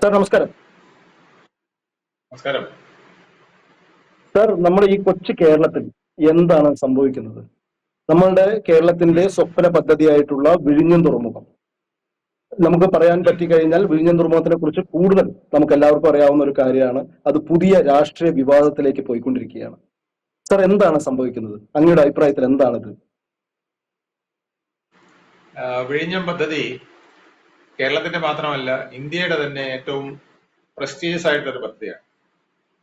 Sir നമസ്കാരം. നമസ്കാരം. Sir, നമ്മുടെ ഈ കൊച്ചു കേരളത്തിൽ എന്താണ് സംഭവിക്കുന്നത്? നമ്മളുടെ കേരളത്തിന്റെ സ്വപ്ന പദ്ധതിയായിട്ടുള്ള വിഴിഞ്ഞം തുറമുഖം, നമുക്ക് പറയാൻ പറ്റിക്കഴിഞ്ഞാൽ വിഴിഞ്ഞം തുറമുഖത്തിനെ കുറിച്ച് കൂടുതൽ നമുക്ക് എല്ലാവർക്കും അറിയാവുന്ന ഒരു കാര്യമാണ്. അത് പുതിയ രാഷ്ട്രീയ വിവാദത്തിലേക്ക് പോയിക്കൊണ്ടിരിക്കുകയാണ്. സാർ, എന്താണ് സംഭവിക്കുന്നത്? അങ്ങയുടെ അഭിപ്രായത്തിൽ എന്താണിത്? വിഴിഞ്ഞം പദ്ധതി കേരളത്തിന്റെ മാത്രമല്ല ഇന്ത്യയുടെ തന്നെ ഏറ്റവും പ്രസ്റ്റീജിയസ് ആയിട്ടുള്ള ഒരു പദ്ധതിയാണ്.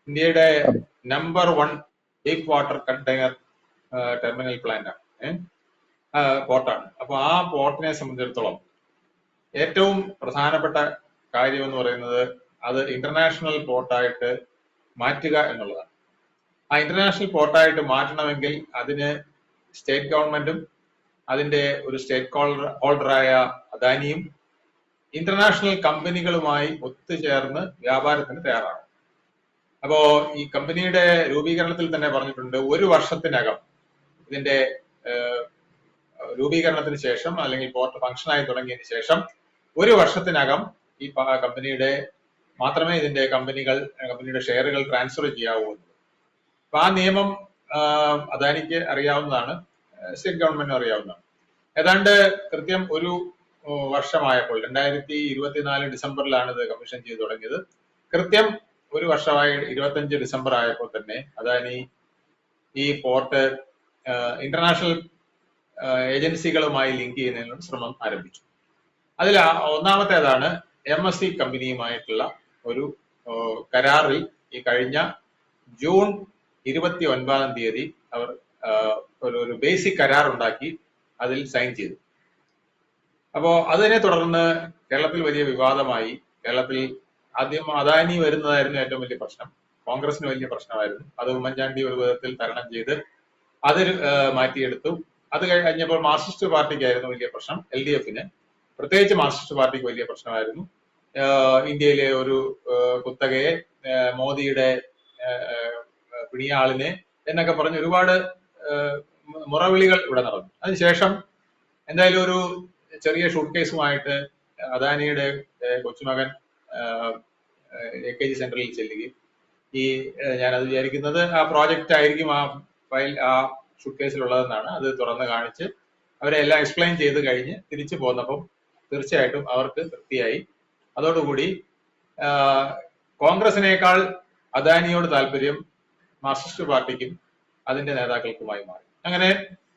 ഇന്ത്യയുടെ number 1 deep water container terminal plant ആണ്, പോർട്ടാണ്. അപ്പൊ ആ പോർട്ടിനെ സംബന്ധിച്ചിടത്തോളം ഏറ്റവും പ്രധാനപ്പെട്ട കാര്യം എന്ന് പറയുന്നത് അത് ഇന്റർനാഷണൽ പോർട്ടായിട്ട് മാറ്റുക എന്നുള്ളതാണ്. ആ ഇന്റർനാഷണൽ പോർട്ടായിട്ട് മാറ്റണമെങ്കിൽ അതിന് സ്റ്റേറ്റ് ഗവൺമെന്റും അതിന്റെ ഒരു സ്റ്റേക്ക് ഹോൾഡറായ അദാനിയും ഇന്റർനാഷണൽ കമ്പനികളുമായി ഒത്തുചേർന്ന് വ്യാപാരത്തിന് തയ്യാറാണ്. അപ്പോ ഈ കമ്പനിയുടെ രൂപീകരണത്തിൽ തന്നെ പറഞ്ഞിട്ടുണ്ട്, 1 വർഷത്തിനകം ഇതിന്റെ രൂപീകരണത്തിന് ശേഷം അല്ലെങ്കിൽ പോർട്ട് ഫംഗ്ഷനായി തുടങ്ങിയതിന് ശേഷം 1 വർഷത്തിനകം ഈ കമ്പനിയുടെ മാത്രമേ ഇതിന്റെ കമ്പനിയുടെ ഷെയറുകൾ ട്രാൻസ്ഫർ ചെയ്യാവൂ. അപ്പൊ ആ നിയമം അദാനിക്ക് അറിയാവുന്നതാണ്, സ്റ്റേറ്റ് ഗവൺമെന്റിന് അറിയാവുന്നതാണ്. ഏതാണ്ട് കൃത്യം 1 വർഷമായപ്പോൾ 2024 ഡിസംബറിലാണ് ഇത് കമ്മീഷൻ ചെയ്ത് തുടങ്ങിയത്. കൃത്യം 1 വർഷമായി 25 ഡിസംബർ ആയപ്പോൾ തന്നെ അദാനി ഈ പോർട്ട് ഇന്റർനാഷണൽ ഏജൻസികളുമായി ലിങ്ക് ചെയ്യുന്നതിനുള്ള ശ്രമം ആരംഭിച്ചു. അതിൽ ഒന്നാമത്തേതാണ് MSC കമ്പനിയുമായിട്ടുള്ള ഒരു കരാറിൽ ഈ കഴിഞ്ഞ ജൂൺ 29-ാം തീയതി അവർ ഒരു ബേസിക് കരാർ ഉണ്ടാക്കി അതിൽ സൈൻ ചെയ്തു. അപ്പോ അതിനെ തുടർന്ന് കേരളത്തിൽ വലിയ വിവാദമായി. കേരളത്തിൽ ആദ്യം അദാനി വരുന്നതായിരുന്നു ഏറ്റവും വലിയ പ്രശ്നം, കോൺഗ്രസിന് വലിയ പ്രശ്നമായിരുന്നു. അത് ഉമ്മൻചാണ്ടി ഒരു വിധത്തിൽ തരണം ചെയ്ത് അത് മാറ്റിയെടുത്തു. അത് കഴിഞ്ഞപ്പോൾ മാർക്സിസ്റ്റ് പാർട്ടിക്കായിരുന്നു വലിയ പ്രശ്നം, LDF-ന് പ്രത്യേകിച്ച് മാർക്സിസ്റ്റ് പാർട്ടിക്ക് വലിയ പ്രശ്നമായിരുന്നു. ഇന്ത്യയിലെ ഒരു കുത്തകയെ, മോദിയുടെ പിണിയാളിനെ എന്നൊക്കെ പറഞ്ഞ് ഒരുപാട് മുറവിളികൾ ഇവിടെ നടന്നു. അതിനുശേഷം എന്തായാലും ഒരു ചെറിയ ഷൂട്ട് കേസുമായിട്ട് അദാനിയുടെ കൊച്ചുമകൻ AKG സെന്ററിൽ ചെല്ലുകയും ഞാനത് വിചാരിക്കുന്നത് ആ പ്രോജക്റ്റ് ആയിരിക്കും ആ ഷൂട്ട് കേസിലുള്ളതെന്നാണ്. അത് തുറന്ന് കാണിച്ച് അവരെ എല്ലാം എക്സ്പ്ലെയിൻ ചെയ്ത് കഴിഞ്ഞ് തിരിച്ചു പോന്നപ്പം തീർച്ചയായിട്ടും അവർക്ക് തൃപ്തിയായി. അതോടുകൂടി കോൺഗ്രസിനേക്കാൾ അദാനിയോട് താല്പര്യം മാർക്സിസ്റ്റ് പാർട്ടിക്കും അതിന്റെ നേതാക്കൾക്കുമായി മാറി. അങ്ങനെ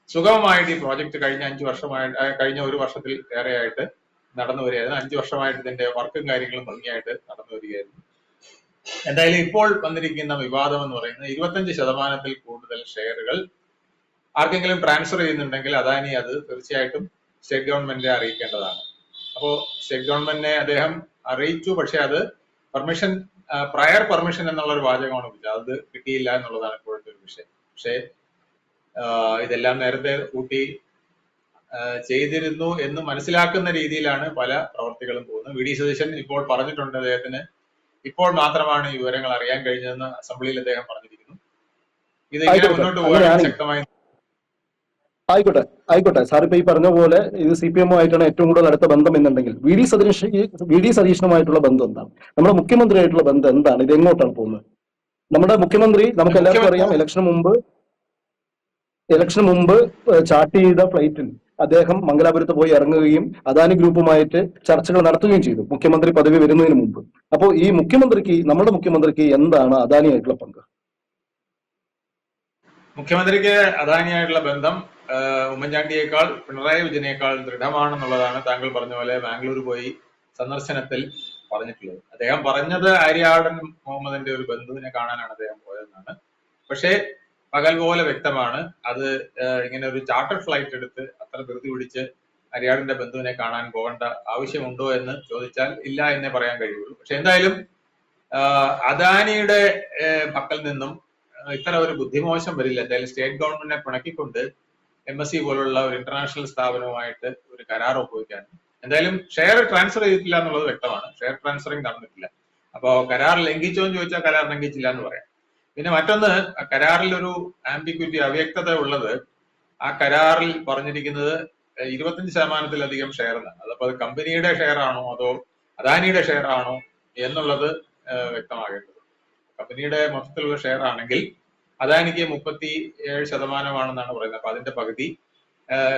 സുഗമമായിട്ട് ഈ പ്രോജക്റ്റ് കഴിഞ്ഞ 1 വർഷത്തിൽ ഏറെയായിട്ട് നടന്നു വരികയായിരുന്നു. 5 വർഷമായിട്ട് ഇതിന്റെ വർക്കും കാര്യങ്ങളും ഭംഗിയായിട്ട് നടന്നു വരികയായിരുന്നു. എന്തായാലും ഇപ്പോൾ വന്നിരിക്കുന്ന വിവാദം എന്ന് പറയുന്നത് 25% കൂടുതൽ ഷെയറുകൾ ആർക്കെങ്കിലും ട്രാൻസ്ഫർ ചെയ്യുന്നുണ്ടെങ്കിൽ അദാനി അത് തീർച്ചയായിട്ടും സ്റ്റേറ്റ് ഗവൺമെന്റിനെ അറിയിക്കേണ്ടതാണ്. അപ്പോ സ്റ്റേറ്റ് ഗവൺമെന്റിനെ അദ്ദേഹം അറിയിച്ചു, പക്ഷെ അത് പ്രയർ പെർമിഷൻ എന്നുള്ള ഒരു വാചകമാണ് ഉപയോഗിച്ചത്. അത് കിട്ടിയില്ല എന്നുള്ളതാണ് ഇപ്പോഴത്തെ ഒരു വിഷയം. പക്ഷേ ഇതെല്ലാം നേരത്തെ കൂട്ടി ചെയ്തിരുന്നു എന്ന് മനസ്സിലാക്കുന്ന രീതിയിലാണ് പല പ്രവർത്തികളും പോകുന്നത്. VD സതീശൻ ഇപ്പോൾ പറഞ്ഞിട്ടുണ്ട്, അദ്ദേഹത്തിന് ഇപ്പോൾ മാത്രമാണ് ഈ വിവരങ്ങൾ അറിയാൻ കഴിഞ്ഞതെന്ന് അസംബ്ലിയിൽ അദ്ദേഹം പറഞ്ഞിരിക്കുന്നു. ഇത് ഇങ്ങനെ മുന്നോട്ട് പോകാൻ ശക്തമായി. ആയിക്കോട്ടെ സാർ, ഇപ്പൊ ഈ പറഞ്ഞ പോലെ ഇത് CPM ആയിട്ടാണ് ഏറ്റവും കൂടുതൽ അടുത്ത ബന്ധം എന്നുണ്ടെങ്കിൽ VD സതീശനുമായിട്ടുള്ള ബന്ധം എന്താണ്? നമ്മുടെ മുഖ്യമന്ത്രിയായിട്ടുള്ള ബന്ധം എന്താണ്? ഇത് എങ്ങോട്ടാണ് പോകുന്നത്? നമ്മുടെ മുഖ്യമന്ത്രി നമുക്ക് എല്ലാവർക്കും അറിയാം, ഇലക്ഷന് മുമ്പ് ചാർട്ട് ചെയ്ത ഫ്ലൈറ്റിൽ അദ്ദേഹം മംഗലാപുരത്ത് പോയി ഇറങ്ങുകയും അദാനി ഗ്രൂപ്പുമായിട്ട് ചർച്ചകൾ നടത്തുകയും ചെയ്തു, മുഖ്യമന്ത്രി പദവി വരുന്നതിന് മുമ്പ്. അപ്പോൾ ഈ നമ്മുടെ മുഖ്യമന്ത്രിക്ക് എന്താണ് അദാനിയായിട്ടുള്ള പങ്ക്? മുഖ്യമന്ത്രിക്ക് അദാനിയായിട്ടുള്ള ബന്ധം ഉമ്മൻചാണ്ടിയേക്കാൾ പിണറായി വിജയനേക്കാൾ ദൃഢമാണെന്നുള്ളതാണ് താങ്കൾ പറഞ്ഞ പോലെ ബാംഗ്ലൂർ പോയി സന്ദർശനത്തിൽ പറഞ്ഞിട്ടുള്ളത്. അദ്ദേഹം പറഞ്ഞത് ആര്യാടൻ മുഹമ്മദിന്റെ ഒരു ബന്ധുവിനെ കാണാനാണ് അദ്ദേഹം പോയതെന്നാണ്. പക്ഷേ പകൽ പോലെ വ്യക്തമാണ് അത് ഇങ്ങനെ ഒരു ചാർട്ടർ ഫ്ലൈറ്റ് എടുത്ത് അത്ര ധൃതി പിടിച്ച് അരിയാടിന്റെ ബന്ധുവിനെ കാണാൻ പോകേണ്ട ആവശ്യമുണ്ടോ എന്ന് ചോദിച്ചാൽ ഇല്ല എന്നേ പറയാൻ കഴിയുള്ളൂ. പക്ഷെ എന്തായാലും അദാനിയുടെ പക്കൽ നിന്നും ഇത്ര ഒരു ബുദ്ധിമോശം വരില്ല. എന്തായാലും സ്റ്റേറ്റ് ഗവൺമെന്റിനെ പിണക്കിക്കൊണ്ട് MSC പോലുള്ള ഒരു ഇന്റർനാഷണൽ സ്ഥാപനവുമായിട്ട് ഒരു കരാർ ഒപ്പുവെക്കാൻ എന്തായാലും ഷെയർ ട്രാൻസ്ഫർ ചെയ്തിട്ടില്ല എന്നുള്ളത് വ്യക്തമാണ്. ഷെയർ ട്രാൻസ്ഫറിങ് നടന്നിട്ടില്ല. അപ്പോ കരാർ ലംഘിച്ചോ എന്ന് ചോദിച്ചാൽ കരാർ ലംഘിച്ചില്ല എന്ന് പറയാം. പിന്നെ മറ്റൊന്ന്, കരാറിൽ ഒരു ആംബിഗ്വിറ്റി, അവ്യക്തത ഉള്ളത്, ആ കരാറിൽ പറഞ്ഞിരിക്കുന്നത് 25%-ലധികം ഷെയർ എന്നാണ്. അതപ്പോ അത് കമ്പനിയുടെ ഷെയർ ആണോ അതോ അദാനിയുടെ ഷെയർ ആണോ എന്നുള്ളത് വ്യക്തമാകേണ്ടത്. കമ്പനിയുടെ മൊത്തത്തിലുള്ള ഷെയർ ആണെങ്കിൽ അദാനിക്ക് 37% പറയുന്നത്. അപ്പൊ അതിന്റെ പകുതി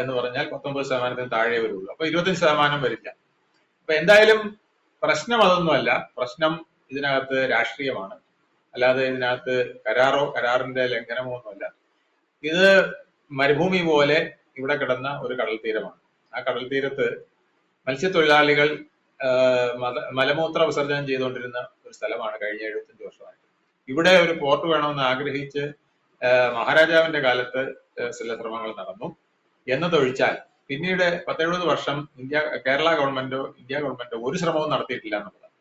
എന്ന് പറഞ്ഞാൽ 19% താഴെ വരുള്ളൂ. അപ്പൊ 25% വരില്ല. അപ്പൊ എന്തായാലും പ്രശ്നം അതൊന്നുമല്ല. പ്രശ്നം ഇതിനകത്ത് രാഷ്ട്രീയമാണ്, അല്ലാതെ ഇതിനകത്ത് കരാറിന്റെ ലംഘനമോ ഒന്നുമല്ല. ഇത് മരുഭൂമി പോലെ ഇവിടെ കിടന്ന ഒരു കടൽ തീരമാണ്. ആ കടൽ തീരത്ത് മത്സ്യത്തൊഴിലാളികൾ മലമൂത്ര വിസർജനം ചെയ്തുകൊണ്ടിരുന്ന ഒരു സ്ഥലമാണ് കഴിഞ്ഞ 75 വർഷമായിട്ട്. ഇവിടെ ഒരു പോർട്ട് വേണമെന്ന് ആഗ്രഹിച്ച് മഹാരാജാവിന്റെ കാലത്ത് ചില ശ്രമങ്ങൾ നടന്നു എന്നതൊഴിച്ചാൽ പിന്നീട് 10-70 വർഷം കേരള ഗവൺമെന്റോ ഇന്ത്യ ഗവൺമെന്റോ ഒരു ശ്രമവും നടത്തിയിട്ടില്ല എന്നുള്ളതാണ്.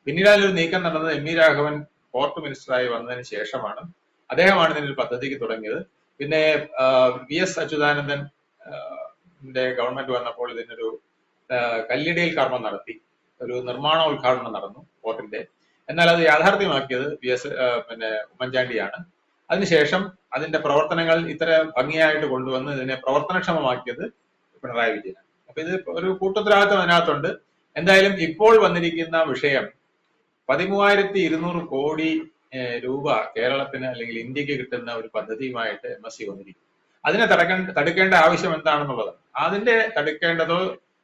പിന്നീട് അതിലൊരു നീക്കം നടന്നത് എം ഇ രാഘവൻ പോർട്ട് മിനിസ്റ്ററായി വന്നതിന് ശേഷമാണ്. അദ്ദേഹമാണ് ഇതിനൊരു പദ്ധതിക്ക് തുടങ്ങിയത്. പിന്നെ വി എസ് അച്യുതാനന്ദൻ ഗവൺമെന്റ് വന്നപ്പോൾ ഇതിനൊരു കല്ലിടയിൽ കർമ്മം നടത്തി, ഒരു നിർമ്മാണോദ്ഘാടനം നടന്നു പോർട്ടിന്റെ. എന്നാൽ അത് യാഥാർത്ഥ്യമാക്കിയത് ഉമ്മൻചാണ്ടിയാണ്. അതിനുശേഷം അതിന്റെ പ്രവർത്തനങ്ങൾ ഇത്ര ഭംഗിയായിട്ട് കൊണ്ടുവന്ന് ഇതിനെ പ്രവർത്തനക്ഷമമാക്കിയത് പിണറായി വിജയനാണ്. അപ്പൊ ഇത് ഒരു കൂട്ടുത്തരവാദിത്വം അതിനകത്തുണ്ട്. എന്തായാലും ഇപ്പോൾ വന്നിരിക്കുന്ന വിഷയം 13,200 കോടി രൂപ കേരളത്തിന് അല്ലെങ്കിൽ ഇന്ത്യക്ക് കിട്ടുന്ന ഒരു പദ്ധതിയുമായിട്ട് MSC വന്നിരിക്കും. അതിനെ തടുക്കേണ്ട ആവശ്യം എന്താണെന്നുള്ളതാണ്. അതിന്റെ തടുക്കേണ്ടതോ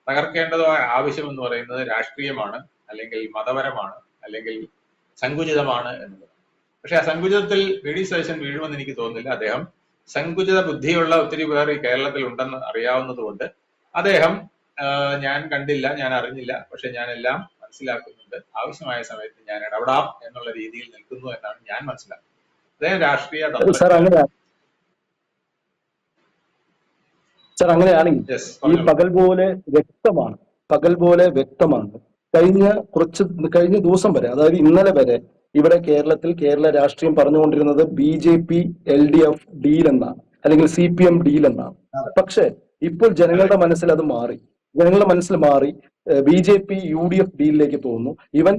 തകർക്കേണ്ടതോ ആവശ്യം എന്ന് പറയുന്നത് രാഷ്ട്രീയമാണ്, അല്ലെങ്കിൽ മതപരമാണ്, അല്ലെങ്കിൽ സങ്കുചിതമാണ് എന്നുള്ളത്. പക്ഷെ ആ സങ്കുചിതത്തിൽ വി ഡി സതീശൻ വീഴുമെന്ന് എനിക്ക് തോന്നുന്നില്ല. അദ്ദേഹം സങ്കുചിത ബുദ്ധിയുള്ള ഒത്തിരി പേർ ഈ കേരളത്തിൽ ഉണ്ടെന്ന് അറിയാവുന്നത് കൊണ്ട് അദ്ദേഹം ഞാൻ കണ്ടില്ല, ഞാൻ അറിഞ്ഞില്ല, പക്ഷെ ഞാൻ എല്ലാം മനസ്സിലാക്കുന്നുണ്ട്, ആവശ്യമായ സമയത്ത് ഞാൻ ഇടപെടാം എന്നുള്ള രീതിയിൽ നിൽക്കുന്നു എന്നാണ് ഞാൻ മനസ്സിലാക്കുന്നത്. അദ്ദേഹം രാഷ്ട്രീയ അങ്ങനെയാണെങ്കിൽ ഈ പകൽ പോലെ വ്യക്തമാണ് കഴിഞ്ഞ ദിവസം വരെ, അതായത് ഇന്നലെ വരെ ഇവിടെ കേരള രാഷ്ട്രീയം പറഞ്ഞുകൊണ്ടിരുന്നത് BJP LDF ഡീൽ എന്നാണ്, അല്ലെങ്കിൽ CPM ഡീൽ എന്നാണ്. പക്ഷെ ഇപ്പോൾ ജനങ്ങളുടെ മനസ്സിൽ അത് മാറി. BJP UDF ഡീലിലേക്ക് പോകുന്നു. ഈവൻ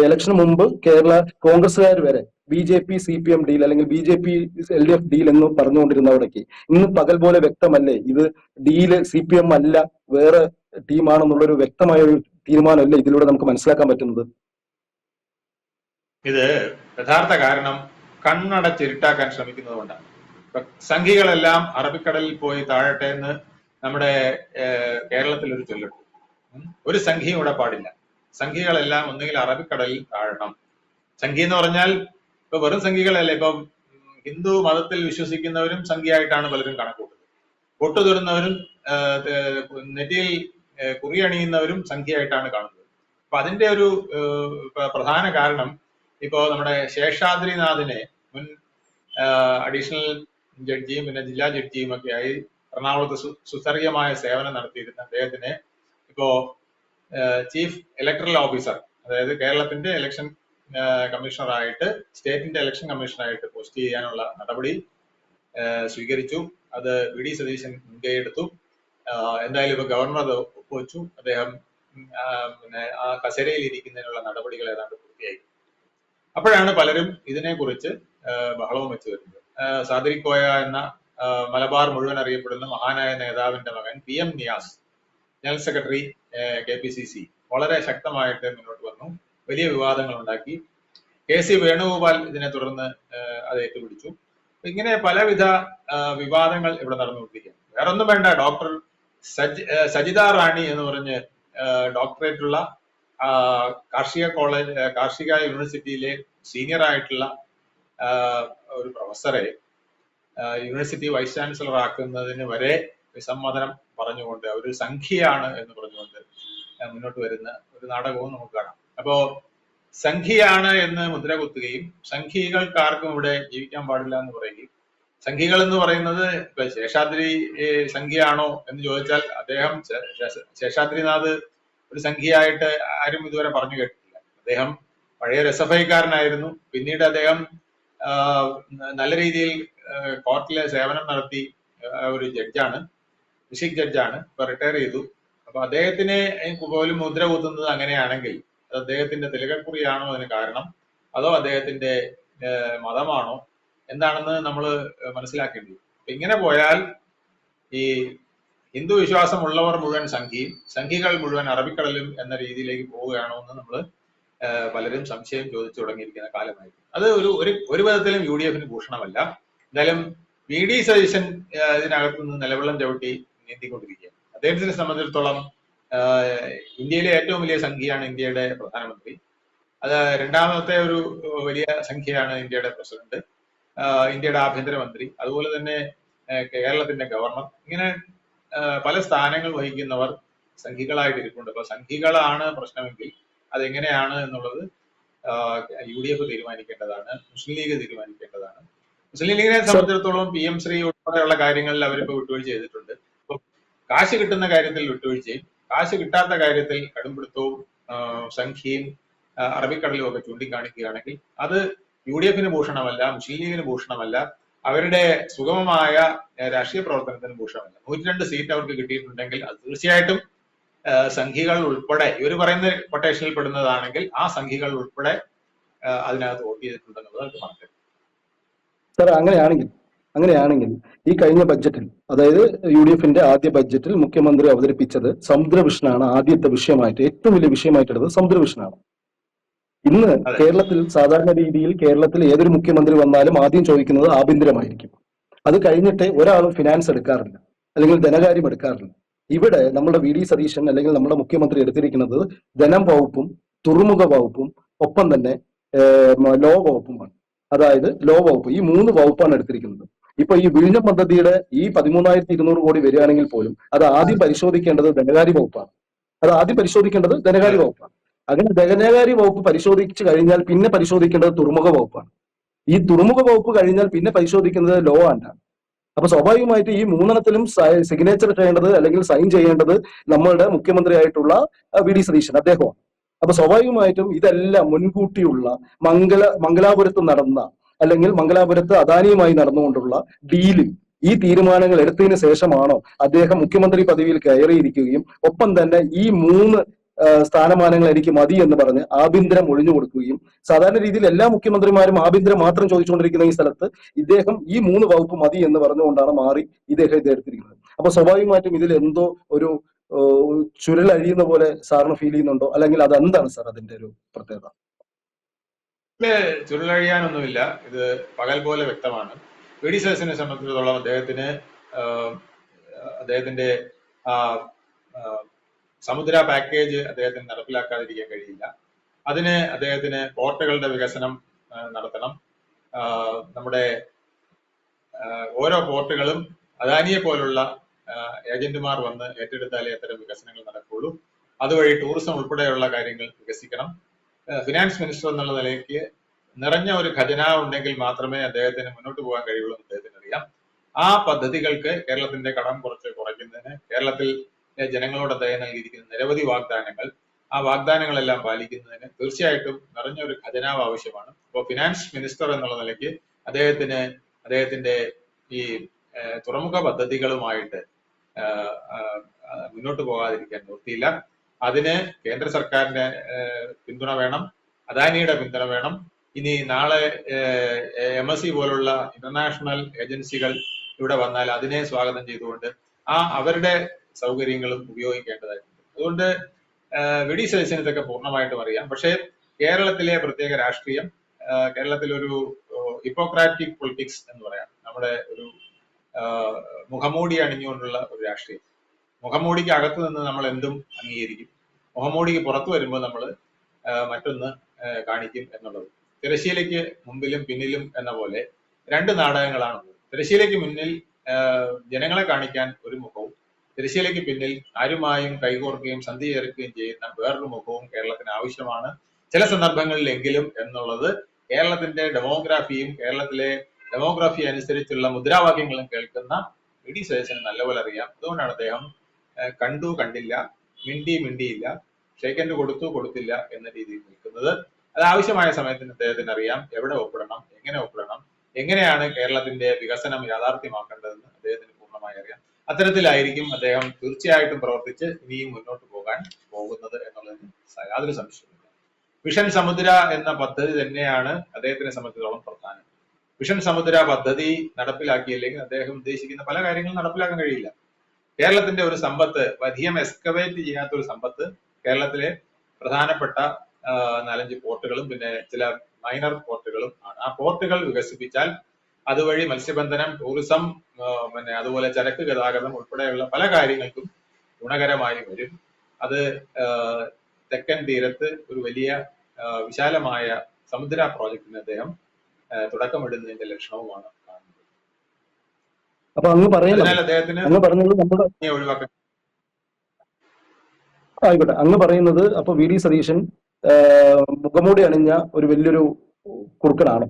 ഇലക്ഷന് മുമ്പ് കേരള കോൺഗ്രസ്സുകാർ വരെ BJP CPM ഡീൽ അല്ലെങ്കിൽ BJP LDF ഡീൽ എന്ന് പറഞ്ഞുകൊണ്ടിരുന്നവിടേക്ക് ഇന്ന് പകൽ പോലെ വ്യക്തമല്ലേ ഇത് ഡീല് CPM അല്ല, വേറെ ടീമാണെന്നുള്ളൊരു വ്യക്തമായ ഒരു തീരുമാനമല്ലേ ഇതിലൂടെ നമുക്ക് മനസ്സിലാക്കാൻ പറ്റുന്നത്? ഇത് യഥാർത്ഥ കാരണം കണ്ണടച്ചിരുട്ടാക്കാൻ ശ്രമിക്കുന്നത് കൊണ്ടാണ്. സംഘികളെല്ലാം അറബിക്കടലിൽ പോയി താഴട്ടെ എന്ന് നമ്മുടെ കേരളത്തിൽ ഒരു ചൊല്ലുണ്ട്. ഒരു സംഘിയും ഇവിടെ പാടില്ല. സംഘികളെല്ലാം ഒന്നുകിൽ അറബിക്കടലിൽ താഴണം. സംഘി എന്ന് പറഞ്ഞാൽ ഇപ്പൊ വെറും സംഘികളല്ല, ഇപ്പൊ ഹിന്ദു മതത്തിൽ വിശ്വസിക്കുന്നവരും സംഘിയായിട്ടാണ് പലരും കണക്കൂട്ടുന്നത്. പൊട്ടുതൊരുന്നവരും നെറ്റിയിൽ കുറിയണിയുന്നവരും സംഖ്യയായിട്ടാണ് കാണുന്നത്. അപ്പൊ അതിന്റെ ഒരു പ്രധാന കാരണം ഇപ്പോ നമ്മുടെ ശേഷാദ്രിനാഥിനെ മുൻ അഡീഷണൽ ജഡ്ജിയും പിന്നെ ജില്ലാ ജഡ്ജിയും ഒക്കെ ആയി എറണാകുളത്ത് സുസർഗമായ സേവനം നടത്തിയിരുന്ന അദ്ദേഹത്തിനെ ഇപ്പോ ചീഫ് ഇലക്ടറൽ ഓഫീസർ, അതായത് കേരളത്തിന്റെ ഇലക്ഷൻ കമ്മീഷണറായിട്ട്, സ്റ്റേറ്റിന്റെ ഇലക്ഷൻ കമ്മീഷണറായിട്ട് പോസ്റ്റ് ചെയ്യാനുള്ള നടപടി സ്വീകരിച്ചു. അത് വി ഡി സതീശൻ മുൻകൈയെടുത്തു. എന്തായാലും ഇപ്പൊ ഗവർണർ അത് ഒപ്പുവെച്ചു. അദ്ദേഹം ആ കസേരയിൽ ഇരിക്കുന്നതിനുള്ള നടപടികൾ ഏതാണ്ട് പൂർത്തിയായി. അപ്പോഴാണ് പലരും ഇതിനെക്കുറിച്ച് ബഹളവും വെച്ച് വരുന്നത്. സാദിരിക്കോയ എന്ന മലബാർ മുഴുവൻ അറിയപ്പെടുന്ന മഹാനായ നേതാവിന്റെ മകൻ PM Niyas, general secretary KPCC, വളരെ ശക്തമായിട്ട് മുന്നോട്ട് വന്നു, വലിയ വിവാദങ്ങൾ ഉണ്ടാക്കി. KC വേണുഗോപാൽ ഇതിനെ തുടർന്ന് അത് ഏറ്റുപിടിച്ചു. ഇങ്ങനെ പലവിധ വിവാദങ്ങൾ ഇവിടെ നടന്നുകൊണ്ടിരിക്കുകയാണ്. വേറൊന്നും വേണ്ട, ഡോക്ടർ സജിത റാണി എന്ന് പറഞ്ഞ് ഡോക്ടറേറ്റുള്ള കാർഷിക യൂണിവേഴ്സിറ്റിയിലെ സീനിയർ ആയിട്ടുള്ള ഒരു പ്രൊഫസറെ യൂണിവേഴ്സിറ്റി വൈസ് ചാൻസലർ ആക്കുന്നതിന് വരെ വിസമ്മതനം പറഞ്ഞുകൊണ്ട് അവർ സംഖ്യയാണ് എന്ന് പറഞ്ഞുകൊണ്ട് മുന്നോട്ട് വരുന്ന ഒരു നാടകവും നമുക്ക് കാണാം. അപ്പോ സംഖ്യയാണ് എന്ന് മുദ്ര കുത്തുകയും സംഖ്യകൾക്കാർക്കും ഇവിടെ ജീവിക്കാൻ പാടില്ല എന്ന് പറയുകയും, സംഖ്യകൾ എന്ന് പറയുന്നത് ഇപ്പൊ ശേഷാദ്രി സംഖ്യയാണോ എന്ന് ചോദിച്ചാൽ അദ്ദേഹം ശേഷാദ്രിനാഥ് ഒരു സംഖ്യയായിട്ട് ആരും ഇതുവരെ പറഞ്ഞു കേട്ടിട്ടില്ല. അദ്ദേഹം പഴയ SFIക്കാരനായിരുന്നു. പിന്നീട് അദ്ദേഹം നല്ല രീതിയിൽ കോർട്ടിലെ സേവനം നടത്തി ഒരു ജഡ്ജാണ്, ഡിസ്ട്രിക്ട് ജഡ്ജാണ്, ഇപ്പൊ റിട്ടയർ ചെയ്തു. അപ്പൊ അദ്ദേഹത്തിനെ പോലും മുദ്ര കുത്തുന്നത് അങ്ങനെയാണെങ്കിൽ അത് അദ്ദേഹത്തിന്റെ തിലകക്കുറിയാണോ അതിന് കാരണം, അതോ അദ്ദേഹത്തിന്റെ മതമാണോ, എന്താണെന്ന് നമ്മൾ മനസ്സിലാക്കേണ്ടി. ഇങ്ങനെ പോയാൽ ഈ ഹിന്ദു വിശ്വാസമുള്ളവർ മുഴുവൻ സംഘിയും സംഘികൾ മുഴുവൻ അറബിക്കടലും എന്ന രീതിയിലേക്ക് പോവുകയാണോ എന്ന് നമ്മൾ പലരും സംശയം ചോദിച്ചു തുടങ്ങിയിരിക്കുന്ന കാലമായിരിക്കും. അത് ഒരു വിധത്തിലും UDF ഭൂഷണമല്ല. എന്തായാലും VD സതീശൻ ഇതിനകത്ത് നിന്ന് നിലവെള്ളം ചവിട്ടി നീന്തിക്കൊണ്ടിരിക്കുകയാണ്. അദ്ദേഹത്തിനെ സംബന്ധിച്ചിടത്തോളം ഇന്ത്യയിലെ ഏറ്റവും വലിയ സംഖ്യയാണ് ഇന്ത്യയുടെ പ്രധാനമന്ത്രി. അത് രണ്ടാമത്തെ ഒരു വലിയ സംഖ്യയാണ് ഇന്ത്യയുടെ പ്രസിഡന്റ്, ഇന്ത്യയുടെ ആഭ്യന്തരമന്ത്രി, അതുപോലെ തന്നെ കേരളത്തിന്റെ ഗവർണർ. ഇങ്ങനെ പല സ്ഥാനങ്ങൾ വഹിക്കുന്നവർ സംഖ്യകളായിട്ട് ഇരിപ്പുണ്ട്. അപ്പൊ സംഖ്യകളാണ് പ്രശ്നമെങ്കിൽ അതെങ്ങനെയാണ് എന്നുള്ളത് UDF തീരുമാനിക്കേണ്ടതാണ്, മുസ്ലിം ലീഗ് തീരുമാനിക്കേണ്ടതാണ്. മുസ്ലിം ലീഗിനെ സംബന്ധിച്ചിടത്തോളം PM ശ്രീ ഉൾപ്പെടെയുള്ള കാര്യങ്ങളിൽ അവരിപ്പോ വിട്ടുവീഴ്ച ചെയ്തിട്ടുണ്ട്. അപ്പൊ കാശ് കിട്ടുന്ന കാര്യത്തിൽ വിട്ടുവീഴ്ചയും കാശ് കിട്ടാത്ത കാര്യത്തിൽ കടുംപിടുത്തവും സംഖ്യയും അറബിക്കടലും ഒക്കെ ചൂണ്ടിക്കാണിക്കുകയാണെങ്കിൽ അത് UDF ഭൂഷണമല്ല, മുസ്ലിം ലീഗിന് ഭൂഷണമല്ല, അവരുടെ സുഗമമായ രാഷ്ട്രീയ പ്രവർത്തനത്തിന് ഭൂഷണമല്ല. 102 സീറ്റ് അവർക്ക് കിട്ടിയിട്ടുണ്ടെങ്കിൽ അത് തീർച്ചയായിട്ടും സംഖ്യകൾ ഉൾപ്പെടെ ഇവർ പറയുന്ന കൊട്ടേഷനിൽ പെടുന്നതാണെങ്കിൽ ആ സംഖ്യകൾ ഉൾപ്പെടെ അതിനകത്ത് വോട്ട് ചെയ്തിട്ടുണ്ടെന്നുള്ളത് അവർക്ക് പറഞ്ഞു. സാർ അങ്ങനെയാണെങ്കിൽ ഈ കഴിഞ്ഞ ബഡ്ജറ്റിൽ, അതായത് UDF ആദ്യ ബഡ്ജറ്റിൽ മുഖ്യമന്ത്രി അവതരിപ്പിച്ചത് സമുദ്രവിഷനാണ്. ആദ്യത്തെ വിഷയമായിട്ട് ഏറ്റവും വലിയ വിഷയമായിട്ട് എടുത്തത് സമുദ്രവിഷനാണ്. ഇന്ന് കേരളത്തിൽ സാധാരണ രീതിയിൽ കേരളത്തിൽ ഏതൊരു മുഖ്യമന്ത്രി വന്നാലും ആദ്യം ചോദിക്കുന്നത് ആഭ്യന്തരമായിരിക്കും. അത് കഴിഞ്ഞിട്ട് ഒരാളും ഫിനാൻസ് എടുക്കാറില്ല, അല്ലെങ്കിൽ ധനകാര്യം എടുക്കാറില്ല. ഇവിടെ നമ്മുടെ VD സതീശൻ അല്ലെങ്കിൽ നമ്മുടെ മുഖ്യമന്ത്രി എടുത്തിരിക്കുന്നത് ധനം വകുപ്പും തുറമുഖ വകുപ്പും ഒപ്പം തന്നെ ലോ വകുപ്പുമാണ്. അതായത് ലോ വകുപ്പ്, ഈ 3 വകുപ്പാണ് എടുത്തിരിക്കുന്നത്. ഇപ്പൊ ഈ വിഴിഞ്ഞം പദ്ധതിയുടെ ഈ 13,200 കോടി വരികയാണെങ്കിൽ പോലും അത് ആദ്യം പരിശോധിക്കേണ്ടത് ധനകാര്യ വകുപ്പാണ്. അങ്ങനെ ധനകാര്യ വകുപ്പ് പരിശോധിച്ചു കഴിഞ്ഞാൽ പിന്നെ പരിശോധിക്കേണ്ടത് തുറമുഖ വകുപ്പാണ്. ഈ തുറമുഖ വകുപ്പ് കഴിഞ്ഞാൽ പിന്നെ പരിശോധിക്കുന്നത് ലോ ആൻഡാണ്. അപ്പൊ സ്വാഭാവികമായിട്ട് ഈ 3 സിഗ്നേച്ചർ ചെയ്യേണ്ടത് അല്ലെങ്കിൽ സൈൻ ചെയ്യേണ്ടത് നമ്മളുടെ മുഖ്യമന്ത്രിയായിട്ടുള്ള VD സതീശൻ, അദ്ദേഹമാണ്. അപ്പൊ സ്വാഭാവികമായിട്ടും ഇതെല്ലാം മുൻകൂട്ടിയുള്ള മംഗലാപുരത്ത് നടന്ന അല്ലെങ്കിൽ മംഗലാപുരത്ത് അദാനിയുമായി നടന്നുകൊണ്ടുള്ള ഡീല്, ഈ തീരുമാനങ്ങൾ എടുത്തതിന് ശേഷമാണോ അദ്ദേഹം മുഖ്യമന്ത്രി പദവിയിൽ കയറിയിരിക്കുകയും ഒപ്പം തന്നെ ഈ 3 സ്ഥാനമാനങ്ങൾ എനിക്ക് മതി എന്ന് പറഞ്ഞ് ആഭ്യന്തരം ഒഴിഞ്ഞു കൊടുക്കുകയും, സാധാരണ രീതിയിൽ എല്ലാ മുഖ്യമന്ത്രിമാരും ആഭ്യന്തരം മാത്രം ചോദിച്ചുകൊണ്ടിരിക്കുന്ന ഈ സ്ഥലത്ത് ഇദ്ദേഹം ഈ 3 വകുപ്പ് മതി എന്ന് പറഞ്ഞുകൊണ്ടാണ് മാറി ഇദ്ദേഹം ഇത് എടുത്തിരിക്കുന്നത്. അപ്പൊ സ്വാഭാവികമായിട്ടും ഇതിൽ എന്തോ ഒരു ചുരുളഴിയുന്ന പോലെ സാറിന് ഫീൽ ചെയ്യുന്നുണ്ടോ, അല്ലെങ്കിൽ അതെന്താണ് സാർ അതിന്റെ ഒരു പ്രത്യേകത? ചുരുളഴിയാനൊന്നുമില്ല, ഇത് പകൽ പോലെ വ്യക്തമാണ്. VD സതീശനെ സംബന്ധിച്ചിടത്തോളം അദ്ദേഹത്തിന്റെ സമുദ്ര പാക്കേജ് അദ്ദേഹത്തിന് നടപ്പിലാക്കാതിരിക്കാൻ കഴിയില്ല. അതിന് അദ്ദേഹത്തിന് പോർട്ടുകളുടെ വികസനം നടത്തണം. നമ്മുടെ ഓരോ പോർട്ടുകളും അദാനിയെ പോലുള്ള ഏജന്റുമാർ വന്ന് ഏറ്റെടുത്താലേ അത്തരം വികസനങ്ങൾ നടക്കുകയുള്ളൂ. അതുവഴി ടൂറിസം ഉൾപ്പെടെയുള്ള കാര്യങ്ങൾ വികസിക്കണം. ഫിനാൻസ് മിനിസ്റ്റർ എന്നുള്ള നിലയ്ക്ക് നിറഞ്ഞ ഒരു ഖജനാവ് ഉണ്ടെങ്കിൽ മാത്രമേ അദ്ദേഹത്തിന് മുന്നോട്ട് പോകാൻ കഴിയുള്ളൂ എന്ന് അദ്ദേഹത്തിന് അറിയാം. ആ പദ്ധതികൾക്ക് കേരളത്തിന്റെ കടം കുറയ്ക്കുന്നതിന് കേരളത്തിൽ ജനങ്ങളോട് അദ്ദേഹം നൽകിയിരിക്കുന്ന നിരവധി വാഗ്ദാനങ്ങൾ, ആ വാഗ്ദാനങ്ങളെല്ലാം പാലിക്കുന്നതിന് തീർച്ചയായിട്ടും നിറഞ്ഞ ഒരു ഖജനാവ് ആവശ്യമാണ്. അപ്പോൾ ഫിനാൻസ് മിനിസ്റ്റർ എന്നുള്ള നിലയ്ക്ക് അദ്ദേഹത്തിന്റെ ഈ തുറമുഖ പദ്ധതികളുമായിട്ട് മുന്നോട്ട് പോകാതിരിക്കാൻ നിർത്തിയില്ല. അതിന് കേന്ദ്ര സർക്കാരിന്റെ പിന്തുണ വേണം, അദാനിയുടെ പിന്തുണ വേണം. ഇനി നാളെ MSC പോലുള്ള ഇന്റർനാഷണൽ ഏജൻസികൾ ഇവിടെ വന്നാൽ അതിനെ സ്വാഗതം ചെയ്തുകൊണ്ട് അവരുടെ സൗകര്യങ്ങളും ഉപയോഗിക്കേണ്ടതായിട്ടുണ്ട്. അതുകൊണ്ട് VD സതീശന് ഇതൊക്കെ പൂർണ്ണമായിട്ടും അറിയാം. പക്ഷേ കേരളത്തിലെ പ്രത്യേക രാഷ്ട്രീയം, കേരളത്തിലൊരു ഹിപ്പോക്രാറ്റിക് പൊളിറ്റിക്സ് എന്ന് പറയാം, നമ്മുടെ ഒരു മുഖംമൂടി അണിഞ്ഞുകൊണ്ടുള്ള ഒരു രാഷ്ട്രീയം. മുഖംമൂടിക്ക് അകത്ത് നിന്ന് നമ്മൾ എന്തും അംഗീകരിക്കും, മുഖംമൂടിക്ക് പുറത്തു വരുമ്പോൾ നമ്മൾ മറ്റൊന്ന് കാണിക്കും എന്നുള്ളത്. തിരശ്ശീലയ്ക്ക് മുമ്പിലും പിന്നിലും എന്ന പോലെ 2 നാടകങ്ങളാണുള്ളത്. തിരശ്ശീലയ്ക്ക് മുന്നിൽ ജനങ്ങളെ കാണിക്കാൻ ഒരു മുഖവും, തിരശ്ശീലയ്ക്ക് പിന്നിൽ ആരുമായും കൈകോർക്കുകയും സന്ധി ചേർക്കുകയും ചെയ്യുന്ന വേറൊരു മുഖവും കേരളത്തിന് ആവശ്യമാണ് ചില സന്ദർഭങ്ങളിലെങ്കിലും എന്നുള്ളത് കേരളത്തിന്റെ ഡെമോഗ്രാഫിയും കേരളത്തിലെ ഡെമോഗ്രാഫി അനുസരിച്ചുള്ള മുദ്രാവാക്യങ്ങളും കേൾക്കുന്ന VD സതീശന് നല്ലപോലെ അറിയാം. അതുകൊണ്ടാണ് അദ്ദേഹം കണ്ടു കണ്ടില്ല, മിണ്ടിയില്ല, ഷേക്കൻഡ് കൊടുത്തില്ല എന്ന രീതിയിൽ നിൽക്കുന്നത്. അത് ആവശ്യമായ സമയത്തിന് അദ്ദേഹത്തിന് അറിയാം എവിടെ ഒപ്പിടണം, എങ്ങനെ ഒപ്പിടണം, എങ്ങനെയാണ് കേരളത്തിന്റെ വികസനം യാഥാർത്ഥ്യമാക്കേണ്ടതെന്ന് അദ്ദേഹത്തിന് പൂർണ്ണമായി അറിയാം. അത്തരത്തിലായിരിക്കും അദ്ദേഹം തീർച്ചയായിട്ടും പ്രവർത്തിച്ച് ഇനിയും മുന്നോട്ട് പോകാൻ പോകുന്നത് എന്നുള്ളതിന് യാതൊരു സംശയമില്ല. വിഷൻ സമുദ്ര എന്ന പദ്ധതി തന്നെയാണ് അദ്ദേഹത്തിനെ സംബന്ധിച്ചിടത്തോളം പ്രധാനം. വിഷൻ സമുദ്ര പദ്ധതി നടപ്പിലാക്കിയില്ലെങ്കിൽ അദ്ദേഹം ഉദ്ദേശിക്കുന്ന പല കാര്യങ്ങളും നടപ്പിലാക്കാൻ കഴിയില്ല. കേരളത്തിന്റെ ഒരു സമ്പത്ത്, അധികം എക്സ്കവേറ്റ് ചെയ്യാത്ത ഒരു സമ്പത്ത്, കേരളത്തിലെ പ്രധാനപ്പെട്ട 4-5 പോർട്ടുകളും പിന്നെ ചില മൈനർ പോർട്ടുകളും ആണ്. ആ പോർട്ടുകൾ വികസിപ്പിച്ചാൽ അതുവഴി മത്സ്യബന്ധനം, ടൂറിസം, പിന്നെ അതുപോലെ ചരക്ക് ഗതാഗതം ഉൾപ്പെടെയുള്ള പല കാര്യങ്ങൾക്കും ഗുണകരമായി വരും. അത് തെക്കൻ തീരത്ത് ഒരു വലിയ വിശാലമായ സമുദ്ര പ്രോജക്റ്റിന് അദ്ദേഹം തുടക്കമിടുന്നതിന്റെ ലക്ഷണവുമാണ് കാണുന്നത്. അപ്പൊ അതിനാൽ അദ്ദേഹത്തിന് ഒഴിവാക്കാൻ ആയിക്കോട്ടെ, അങ്ങ് പറയുന്നത് അപ്പൊ വി ഡി സതീശൻ മുഖംമൂടി അണിഞ്ഞ ഒരു വലിയൊരു കുറുക്കനാണ്.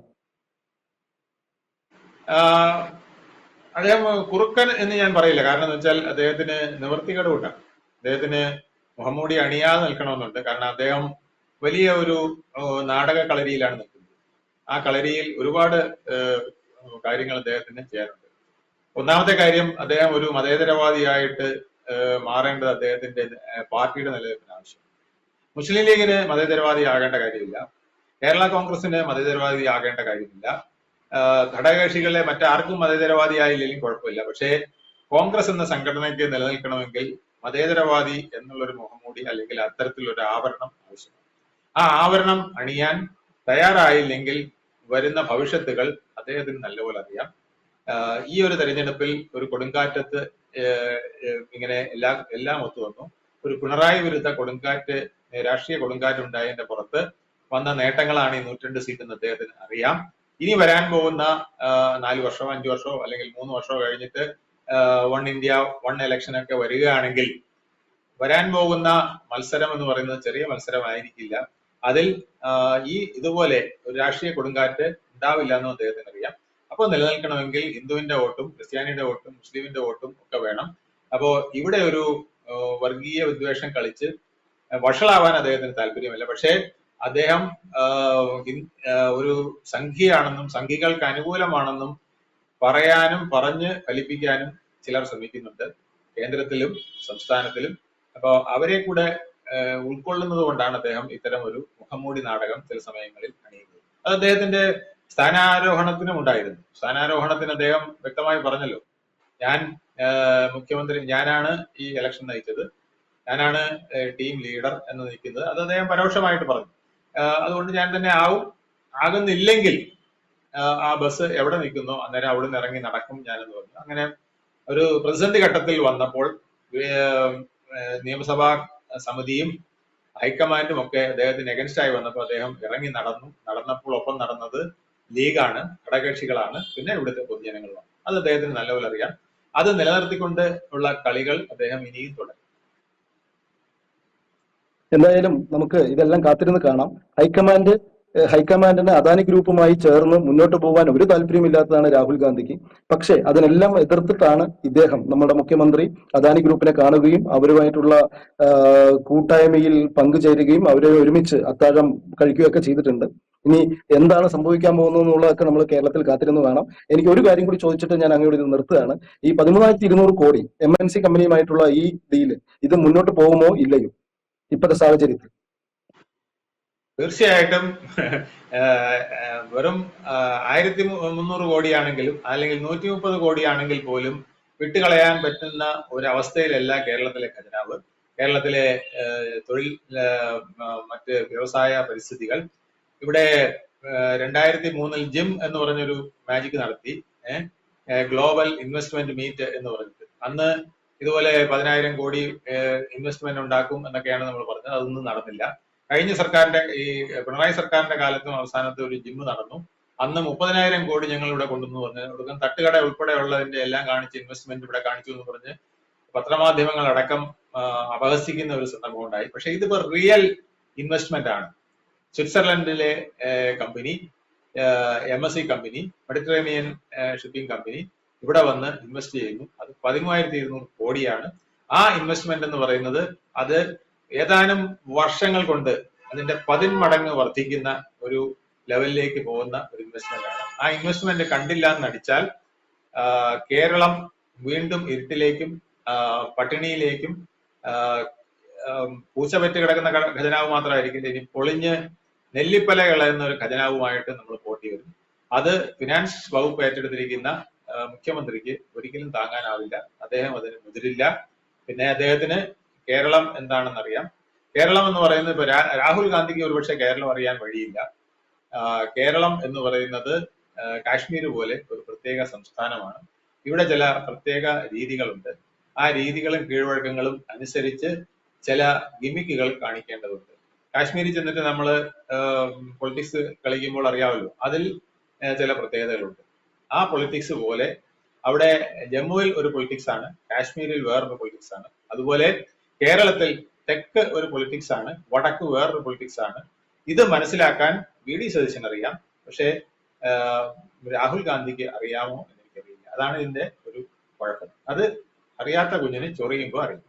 അദ്ദേഹം കുറുക്കൻ എന്ന് ഞാൻ പറയില്ല. കാരണം എന്ന് വെച്ചാൽ അദ്ദേഹത്തിന് നിവൃത്തികേടുകൊണ്ടാണ്. അദ്ദേഹത്തിന് മുഖംമൂടി അണിയാതെ നിൽക്കണമെന്നുണ്ട്. കാരണം അദ്ദേഹം വലിയ ഒരു നാടക കളരിയിലാണ് നിൽക്കുന്നത്. ആ കളരിയിൽ ഒരുപാട് കാര്യങ്ങൾ അദ്ദേഹത്തിന് ചെയ്യാനുണ്ട്. ഒന്നാമത്തെ കാര്യം, അദ്ദേഹം ഒരു മതേതരവാദിയായിട്ട് മാറേണ്ടത് അദ്ദേഹത്തിന്റെ പാർട്ടിയുടെ നിലനിൽപ്പിന് ആവശ്യം. മുസ്ലിം ലീഗിന് മതേതരവാദി ആകേണ്ട കാര്യമില്ല, കേരള കോൺഗ്രസിന് മതേതരവാദി ആകേണ്ട കാര്യമില്ല, ഘടകകക്ഷികളെ മറ്റാർക്കും മതേതരവാദി ആയില്ലെങ്കിലും കുഴപ്പമില്ല. പക്ഷേ കോൺഗ്രസ് എന്ന സംഘടനയ്ക്ക് നിലനിൽക്കണമെങ്കിൽ മതേതരവാദി എന്നുള്ളൊരു മുഖംമൂടി അല്ലെങ്കിൽ അത്തരത്തിലൊരു ആവരണം ആവശ്യമാണ്. ആ ആവരണം അണിയാൻ തയ്യാറായില്ലെങ്കിൽ വരുന്ന ഭവിഷ്യത്തുകൾ അദ്ദേഹത്തിന് നല്ലപോലെ അറിയാം. ഈ ഒരു തെരഞ്ഞെടുപ്പിൽ ഒരു കൊടുങ്കാറ്റത്ത് ഇങ്ങനെ എല്ലാം ഒത്തുവന്നു. ഒരു പിണറായി വിരുദ്ധ കൊടുങ്കാറ്റ്, രാഷ്ട്രീയ കൊടുങ്കാറ്റ് ഉണ്ടായതിന്റെ പുറത്ത് വന്ന നേട്ടങ്ങളാണ് ഈ 102 സീറ്റ് എന്ന് അദ്ദേഹത്തിന് അറിയാം. ഇനി വരാൻ പോകുന്ന 4 വർഷമോ 5 വർഷമോ അല്ലെങ്കിൽ 3 വർഷമോ കഴിഞ്ഞിട്ട് 1 ഇന്ത്യ 1 ഇലക്ഷൻ ഒക്കെ വരികയാണെങ്കിൽ വരാൻ പോകുന്ന മത്സരം എന്ന് പറയുന്നത് ചെറിയ മത്സരമായിരിക്കില്ല. അതിൽ ഇതുപോലെ ഒരു രാഷ്ട്രീയ കൊടുങ്കാറ്റ് ഉണ്ടാവില്ല എന്നും അദ്ദേഹത്തിന് അറിയാം. അപ്പോൾ നിലനിൽക്കണമെങ്കിൽ ഹിന്ദുവിന്റെ വോട്ടും ക്രിസ്ത്യാനിയുടെ വോട്ടും മുസ്ലിമിന്റെ വോട്ടും ഒക്കെ വേണം. അപ്പോ ഇവിടെ ഒരു വർഗീയ വിദ്വേഷം കളിച്ച് വഷളാവാൻ അദ്ദേഹത്തിന് താല്പര്യമില്ല. പക്ഷേ അദ്ദേഹം ഒരു സംഘിയാണെന്നും സംഘികൾക്ക് അനുകൂലമാണെന്നും പറയാനും പറഞ്ഞ് ഫലിപ്പിക്കാനും ചിലർ ശ്രമിക്കുന്നുണ്ട്, കേന്ദ്രത്തിലും സംസ്ഥാനത്തിലും. അപ്പോ അവരെ കൂടെ ഉൾക്കൊള്ളുന്നത് കൊണ്ടാണ് അദ്ദേഹം ഇത്തരം ഒരു മുഖംമൂടി നാടകം ചില സമയങ്ങളിൽ അണിയുന്നത്. അത് അദ്ദേഹത്തിന്റെ സ്ഥാനാരോഹണത്തിനും ഉണ്ടായിരുന്നു. സ്ഥാനാരോഹണത്തിന് അദ്ദേഹം വ്യക്തമായി പറഞ്ഞല്ലോ, ഞാൻ മുഖ്യമന്ത്രി, ഞാനാണ് ഈ ഇലക്ഷൻ നയിച്ചത്, ഞാനാണ് ടീം ലീഡർ എന്ന് നിൽക്കുന്നത്. അത് അദ്ദേഹം പരോക്ഷമായിട്ട് പറഞ്ഞു. അതുകൊണ്ട് ഞാൻ തന്നെ ആകുന്നില്ലെങ്കിൽ ആ ബസ് എവിടെ നിൽക്കുന്നോ അന്നേരം അവിടെ നിന്ന് ഇറങ്ങി നടക്കും ഞാനെന്ന് പറഞ്ഞു. അങ്ങനെ ഒരു പ്രതിസന്ധി ഘട്ടത്തിൽ വന്നപ്പോൾ നിയമസഭാ സമിതിയും ഹൈക്കമാൻഡും ഒക്കെ അദ്ദേഹത്തിന് എഗൻസ്റ്റ് ആയി വന്നപ്പോൾ അദ്ദേഹം ഇറങ്ങി നടന്നപ്പോൾ ഒപ്പം നടന്നത് ലീഗാണ്, ഘടകകക്ഷികളാണ്, പിന്നെ ഇവിടുത്തെ പൊതുജനങ്ങളുമാണ്. അത് അദ്ദേഹത്തിന് നല്ലപോലെ അറിയാം. അത് നിലനിർത്തിക്കൊണ്ട് ഉള്ള കളികൾ അദ്ദേഹം ഇനിയും തുടരും. എന്തായാലും നമുക്ക് ഇതെല്ലാം കാത്തിരുന്ന് കാണാം. ഹൈക്കമാൻഡിന് അദാനി ഗ്രൂപ്പുമായി ചേർന്ന് മുന്നോട്ട് പോകാൻ ഒരു താല്പര്യമില്ലാത്തതാണ് രാഹുൽ ഗാന്ധിക്ക്. പക്ഷേ അതിനെല്ലാം എതിർത്തിട്ടാണ് ഇദ്ദേഹം, നമ്മുടെ മുഖ്യമന്ത്രി, അദാനി ഗ്രൂപ്പിനെ കാണുകയും അവരുമായിട്ടുള്ള കൂട്ടായ്മയിൽ പങ്കുചേരുകയും അവരെ ഒരുമിച്ച് അത്താഴം കഴിക്കുകയൊക്കെ ചെയ്തിട്ടുണ്ട്. ഇനി എന്താണ് സംഭവിക്കാൻ പോകുന്നത് എന്നുള്ളതൊക്കെ നമ്മൾ കേരളത്തിൽ കാത്തിരുന്ന് കാണാം. എനിക്ക് ഒരു കാര്യം കൂടി ചോദിച്ചിട്ട് ഞാൻ അങ്ങോട്ട് ഇത് നിർത്തുകയാണ്. ഈ 13,200 കോടി MNC കമ്പനിയുമായിട്ടുള്ള ഈ ഡീല് ഇത് മുന്നോട്ട് പോകുമോ ഇല്ലയോ ഇപ്പോഴത്തെ സാഹചര്യത്തിൽ? തീർച്ചയായിട്ടും വെറും 1,300 കോടിയാണെങ്കിലും അല്ലെങ്കിൽ 130 കോടിയാണെങ്കിൽ പോലും വിട്ടുകളയാൻ പറ്റുന്ന ഒരു അവസ്ഥയിലല്ല കേരളത്തിലെ ഖജനാവ്, കേരളത്തിലെ തൊഴിൽ, മറ്റ് വ്യവസായ പരിസ്ഥിതികൾ. ഇവിടെ 2003 ജിം എന്ന് പറഞ്ഞൊരു മാജിക് നടത്തി, ഗ്ലോബൽ ഇൻവെസ്റ്റ്മെന്റ് മീറ്റ് എന്ന് പറഞ്ഞിട്ട്. അന്ന് ഇതുപോലെ 10,000 കോടി ഇൻവെസ്റ്റ്മെന്റ് ഉണ്ടാക്കും എന്നൊക്കെയാണ് നമ്മൾ പറഞ്ഞത്. അതൊന്നും നടന്നില്ല. കഴിഞ്ഞ സർക്കാരിന്റെ, ഈ പിണറായി സർക്കാരിന്റെ കാലത്തും അവസാനത്തെ ഒരു ജിമ്മ് നടന്നു. അന്ന് 30,000 കോടി ഞങ്ങൾ ഇവിടെ കൊണ്ടുവന്നു പറഞ്ഞ് തട്ടുകട ഉൾപ്പെടെയുള്ളതിന്റെ എല്ലാം കാണിച്ച് ഇൻവെസ്റ്റ്മെന്റ് ഇവിടെ കാണിച്ചു എന്ന് പറഞ്ഞ് പത്രമാധ്യമങ്ങൾ അടക്കം അപഹസിക്കുന്ന ഒരു സന്ദർഭം ഉണ്ടായി. പക്ഷെ ഇതിപ്പോ റിയൽ ഇൻവെസ്റ്റ്മെന്റ് ആണ്. സ്വിറ്റ്സർലൻഡിലെ company, MSC company, Mediterranean shipping company ഇവിടെ വന്ന് ഇൻവെസ്റ്റ് ചെയ്യുന്നു. അത് 13,200 കോടിയാണ്. ആ ഇൻവെസ്റ്റ്മെന്റ് എന്ന് പറയുന്നത് അത് ഏതാനും വർഷങ്ങൾ കൊണ്ട് അതിന്റെ 10 മടങ്ങ് വർദ്ധിക്കുന്ന ഒരു ലെവലിലേക്ക് പോകുന്ന ഒരു ഇൻവെസ്റ്റ്മെന്റ് ആണ്. ആ ഇൻവെസ്റ്റ്മെന്റ് കണ്ടില്ല എന്ന് നടിച്ചാൽ കേരളം വീണ്ടും ഇരുട്ടിലേക്കും പട്ടിണിയിലേക്കും പൂച്ചപെറ്റ് കിടക്കുന്ന ഖജനാവ് മാത്രമായിരിക്കില്ല, ഇനി പൊളിഞ്ഞ് നെല്ലിപ്പല കളയുന്ന ഒരു ഖജനാവുമായിട്ട് നമ്മൾ പോട്ടി വരും. അത് ഫിനാൻസ് വകുപ്പ് ഏറ്റെടുത്തിരിക്കുന്ന മുഖ്യമന്ത്രിക്ക് ഒരിക്കലും താങ്ങാനാവില്ല. അദ്ദേഹം അതിന് മുതിരില്ല. പിന്നെ അദ്ദേഹത്തിന് കേരളം എന്താണെന്നറിയാം. കേരളം എന്ന് പറയുന്നത് ഇപ്പൊ രാഹുൽ ഗാന്ധിക്ക് ഒരുപക്ഷെ കേരളം അറിയാൻ വഴിയില്ല. കേരളം എന്ന് പറയുന്നത് കാശ്മീർ പോലെ ഒരു പ്രത്യേക സംസ്ഥാനമാണ്. ഇവിടെ ചില പ്രത്യേക രീതികളുണ്ട്. ആ രീതികളും കീഴ്വഴക്കങ്ങളും അനുസരിച്ച് ചില ഗിമിക്കുകൾ കാണിക്കേണ്ടതുണ്ട്. കാശ്മീരിൽ ചെന്നിട്ട് നമ്മൾ പൊളിറ്റിക്സ് കളിക്കുമ്പോൾ അറിയാമല്ലോ, അതിൽ ചില പ്രത്യേകതകളുണ്ട്. ആ പൊളിറ്റിക്സ് പോലെ അവിടെ ജമ്മുവിൽ ഒരു പൊളിറ്റിക്സ് ആണ്, കാശ്മീരിൽ വേറൊരു പൊളിറ്റിക്സ് ആണ്. അതുപോലെ കേരളത്തിൽ തെക്ക് ഒരു പൊളിറ്റിക്സ് ആണ്, വടക്ക് വേറൊരു പൊളിറ്റിക്സ് ആണ്. ഇത് മനസ്സിലാക്കാൻ വി ഡി സതീശൻ അറിയാം, പക്ഷേ രാഹുൽ ഗാന്ധിക്ക് അറിയാമോ എന്ന് എനിക്കറിയില്ല. അതാണ് ഇതിന്റെ ഒരു കുഴപ്പം. അത് അറിയാത്ത കുഞ്ഞിന് ചൊറിയുമ്പോൾ അറിയും.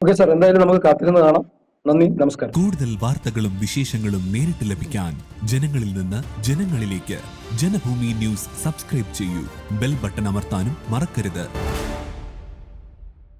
ഓക്കെ സാർ, എന്തായാലും നമുക്ക് കാത്തിരുന്ന് കാണാം. നന്ദി, നമസ്കാരം. കൂടുതൽ വാർത്തകളും വിശേഷങ്ങളും നേരിട്ട് ലഭിക്കാൻ ജനങ്ങളിൽ നിന്ന് ജനങ്ങളിലേക്ക് ജനഭൂമി ന്യൂസ് സബ്സ്ക്രൈബ് ചെയ്യൂ. ബെൽ ബട്ടൺ അമർത്താനും മറക്കരുത്.